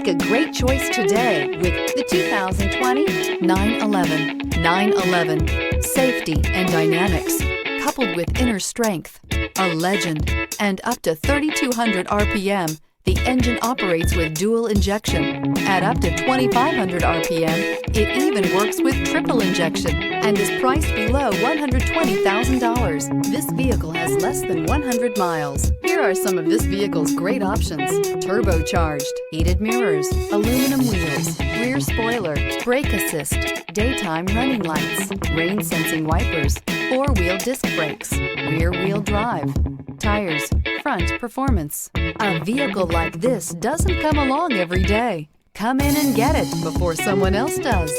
Make a great choice today with the 2020 911. 911. Safety and dynamics, coupled with inner strength, a legend, and up to 3,200 RPM, the engine operates with dual injection. At up to 2,500 RPM, it even works with triple injection and is priced below $120,000. This vehicle has less than 100 miles. Here are some of this vehicle's great options: turbocharged, heated mirrors, aluminum wheels, rear spoiler, brake assist, daytime running lights, rain sensing wipers, four-wheel disc brakes, rear-wheel drive, tires, front performance. A vehicle like this doesn't come along every day. Come in and get it before someone else does.